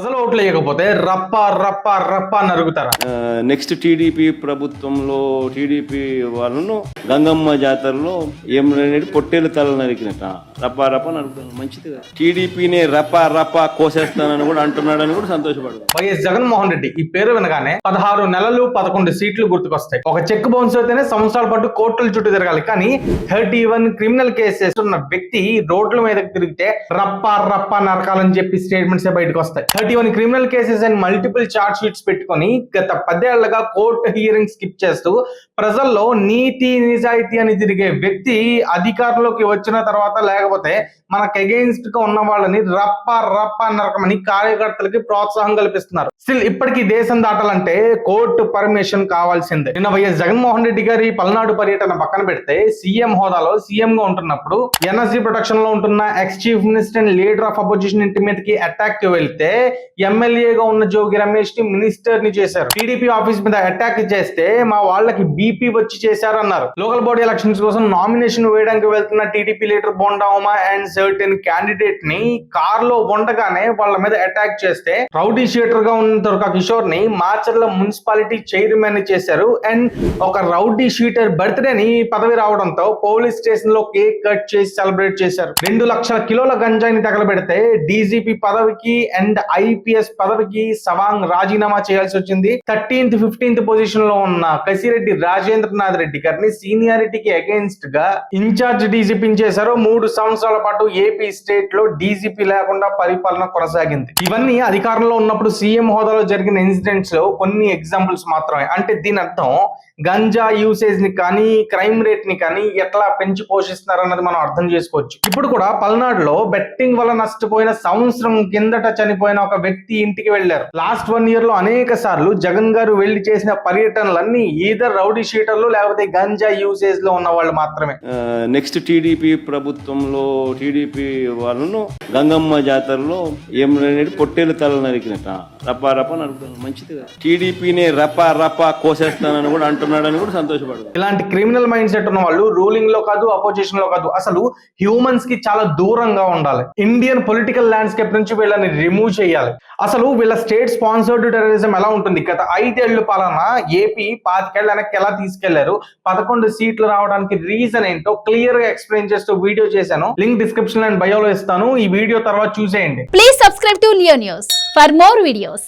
అసలు ఓట్లు వేయకపోతే రప్ప రప్ప రప్ప అని అరుగుతారా? నెక్స్ట్ టీడీపీ ప్రభుత్వంలో టీడీపీ వాళ్ళను గంగమ్మ జాతరలో ఏం పొట్టేలు తల నరికినట్ట రప్ప రప్ప నరుకుతాను. మంచిదిగా టీడీపీని రప్ప రప్ప కోసేస్తానని కూడా అంటున్నాడని కూడా సంతోషపడతాను. వైఎస్ జగన్మోహన్ రెడ్డి ఈ పేరు వినగానే 16 నెలలు 11 సీట్లు గుర్తుకొస్తాయి. ఒక చెక్ బౌన్స్ అయితేనే సంవత్సరాల పాటు కోర్టుల చుట్టూ తిరగాలి. కానీ 31 క్రిమినల్ కేసెస్ ఉన్న వ్యక్తి రోడ్ల మీదకి తిరిగితే రప్ప రప్ప నరకాలని చెప్పి స్టేట్మెంట్స్ బయటకు వస్తాయి. 31 criminal cases and multiple charge sheets పెట్టుకుని గత 10 ఏళ్లుగా కోర్టు హియరింగ్ స్కిప్ చేస్తూ ప్రజల్లో నీతి నిజాయితీ అని తిరిగే వ్యక్తి అధికారంలోకి వచ్చిన తర్వాత లేకపోతే మనకు అగెయిన్స్ట్ గా ఉన్న వాళ్ళని రప్ప రప్ప నరకమని కార్యకర్తలకి ప్రోత్సాహం కల్పిస్తున్నారు. స్టిల్ ఇప్పటికీ దేశం దాటాలంటే కోర్టు పర్మిషన్ కావాల్సిందే. నిన్న వైఎస్ జగన్మోహన్ రెడ్డి గారి పల్నాడు పర్యటన పక్కన పెడితే సీఎం హోదాలో సీఎం గా ఉంటున్నప్పుడు ఎన్ఎస్జీ ప్రొటెక్షన్ లో ఉంటున్న ex chief minister and leader of opposition ఇంటి మీదకి అటాక్ కి వెళ్తే ఎమ్మెల్యేగా ఉన్న జోగి రమేష్ ని మినిస్టర్ ని చేశారు. టీడీపీ ఆఫీస్ మీద అటాక్ చేస్తే మా వాళ్ళకి బీపీ వచ్చి చేశారన్నారు. లోకల్ బాడీ ఎలక్షన్స్ కోసం నామినేషన్ వేయడానికి వెళ్తున్న TDP leader bonda Uma and certain candidate ని కార్ లో ఉండగానే వాళ్ళ మీద అటాక్ చేస్తే రౌడీ షీటర్ గా ఉన్న దుర్గా కిషోర్ ని మాచర్ల మున్సిపాలిటీ చైర్మన్ ని చేశారు. అండ్ ఒక రౌడీ షీటర్ బర్త్డే ని పదవి రావడంతో పోలీస్ స్టేషన్ లో కేక్ కట్ చేసి సెలబ్రేట్ చేశారు. 2 లక్షల కిలోల గంజాయిని తగలబెడితే డీజీపీ పదవికి అండ్ ఐపీఎస్ పదవికి సవాంగ్ రాజీనామా చేయాల్సి వచ్చింది. 13th 15th పొజిషన్ లో ఉన్న కసిరెడ్డి రాజేంద్రనాథ్ రెడ్డి గారిని సీనియారిటీకి అగేన్స్ట్ గా ఇన్ఛార్జ్ డీజీపీ చేశారు. 3 సంవత్సరాల పాటు ఏపీ స్టేట్ లో డీజీపీ లేకుండా పరిపాలన కొనసాగింది. ఇవన్నీ అధికారంలో ఉన్నప్పుడు సీఎం హోదాలో జరిగిన ఇన్సిడెంట్స్ లో కొన్ని ఎగ్జాంపుల్స్ మాత్రమే. అంటే దీని అర్థం గంజా యూసేజ్ ని కానీ క్రైమ్ రేట్ ని కానీ ఎట్లా పెంచి పోషిస్తున్నారు అన్నది మనం అర్థం చేసుకోవచ్చు. ఇప్పుడు కూడా పల్నాడులో బెట్టింగ్ వల్ల నష్టపోయిన సంవత్సరం కిందట చనిపోయిన ఒక వ్యక్తి ఇంటికి వెళ్లారు. లాస్ట్ 1 year లో అనేక సార్లు జగన్ గారు వెళ్లి చేసిన పర్యటనలన్నీ ఈధర్ రౌడీ షీటర్లు లేకపోతే గంజా యూసేజ్ లో ఉన్న వాళ్ళు మాత్రమే. నెక్స్ట్ టీడీపీ ప్రభుత్వంలో టీడీపీ వాళ్ళను గంగమ్మ జాతరలో ఏం పొట్టేలు తల నరికినట్ట రప్ప రప్ప నరుకుతాను. మంచిదిగా టీడీపీని రప్ప రప్ప కోసేస్తానని కూడా అంటున్నాడని కూడా సంతోషపడతాను. ఇలాంటి క్రిమినల్ మైండ్ సెట్ ఉన్న వాళ్ళు రూలింగ్ లో కాదు, అపోజిషన్ లో కాదు, అసలు హ్యూమన్స్ కి చాలా దూరంగా ఉండాలి. ఇండియన్ పొలిటికల్ ల్యాండ్స్కేప్ నుంచి వీళ్ళని రిమూవ్ చేయాలి. అసలు వీళ్ళ స్టేట్ స్పాన్సర్డ్ టెర్రరిజం ఎలా ఉంటుంది? గత 5 ఏళ్ల పాలన ఏపీ 25 ఏళ్ల వెనక్కి ఎలా తీసుకెళ్లారు, 11 సీట్లు రావడానికి రీజన్ ఏంటో క్లియర్ గా ఎక్స్ప్లెయిన్ చేస్తూ వీడియో చేశాను. లింక్ డిస్క్రిప్షన్ అండ్ బయోలో ఇస్తాను. ఈ వీడియో తర్వాత చూసేయండి. Please subscribe to Leo news for more videos.